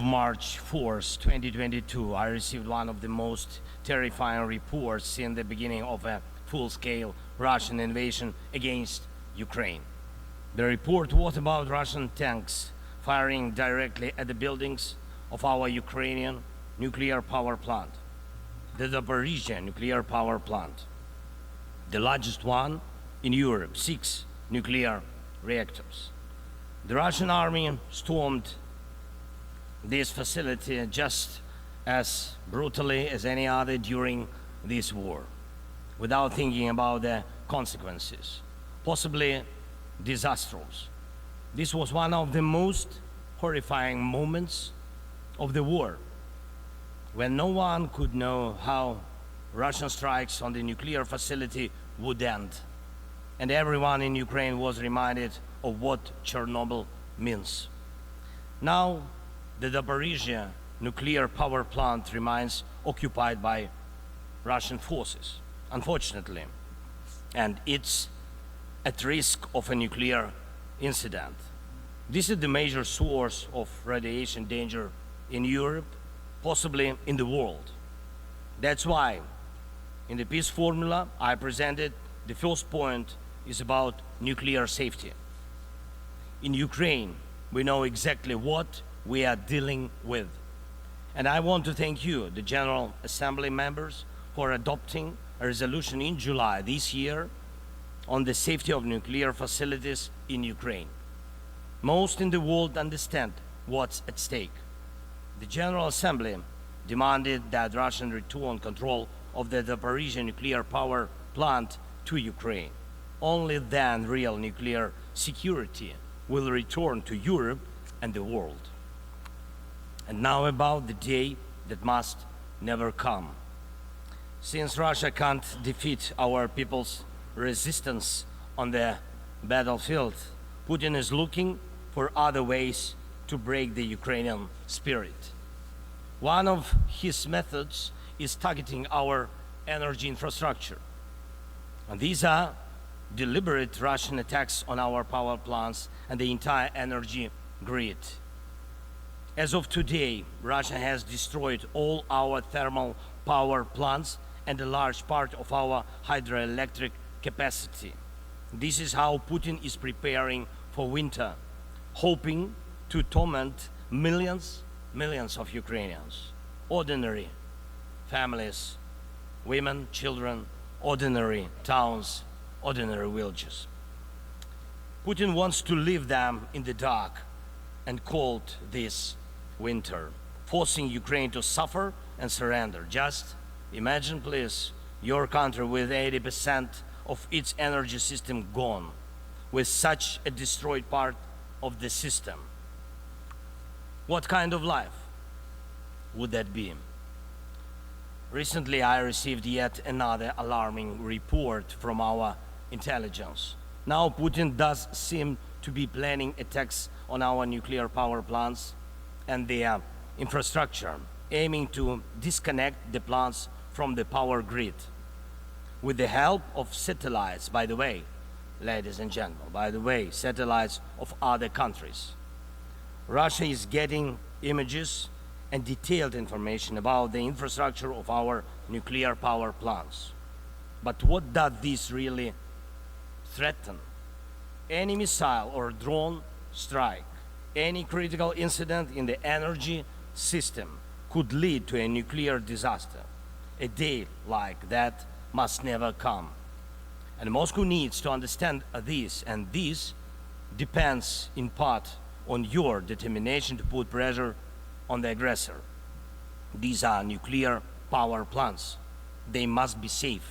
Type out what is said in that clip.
March 4th, 2022, I received one of the most terrifying reports since the beginning of a full-scale Russian invasion against Ukraine. The report was about Russian tanks firing directly at the buildings of our Ukrainian nuclear power plant, the Zaporizhzhia nuclear power plant, the largest one in Europe, 6 nuclear reactors. The Russian army stormed this facility just as brutally as any other during this war, without thinking about the consequences, possibly disastrous. This was one of the most horrifying moments of the war, when no one could know how Russian strikes on the nuclear facility would end, and everyone in Ukraine was reminded of what Chernobyl means. Now, the Zaporizhzhia nuclear power plant remains occupied by Russian forces, unfortunately, and it's at risk of a nuclear incident. This is the major source of radiation danger in Europe, possibly in the world. That's why in the peace formula I presented, the first point is about nuclear safety. In Ukraine, we know exactly what we are dealing with. And I want to thank you, the General Assembly members, for adopting a resolution in July this year on the safety of nuclear facilities in Ukraine. Most in the world understand what's at stake. The General Assembly demanded that Russian return control of the Zaporizhzhia nuclear power plant to Ukraine. Only then real nuclear security will return to Europe and the world. And now about the day that must never come. Since Russia can't defeat our people's resistance on the battlefield, Putin is looking for other ways to break the Ukrainian spirit. One of his methods is targeting our energy infrastructure. And these are deliberate Russian attacks on our power plants and the entire energy grid. As of today, Russia has destroyed all our thermal power plants and a large part of our hydroelectric capacity. This is how Putin is preparing for winter, hoping to torment millions of Ukrainians, ordinary families, women, children, ordinary towns, ordinary villages. Putin wants to leave them in the dark and cold this winter, forcing Ukraine to suffer and surrender. Just imagine, please, your country with 80% of its energy system gone, with such a destroyed part of the system. What kind of life would that be? Recently, I received yet another alarming report from our intelligence. Now Putin does seem to be planning attacks on our nuclear power plants and their infrastructure, aiming to disconnect the plants from the power grid. With the help of satellites, by the way, ladies and gentlemen, satellites of other countries. Russia is getting images and detailed information about the infrastructure of our nuclear power plants. But what does this really threaten? Any missile or drone strike, any critical incident in the energy system could lead to a nuclear disaster. A day like that must never come. And Moscow needs to understand this, and this depends in part on your determination to put pressure on the aggressor. These are nuclear power plants. They must be safe.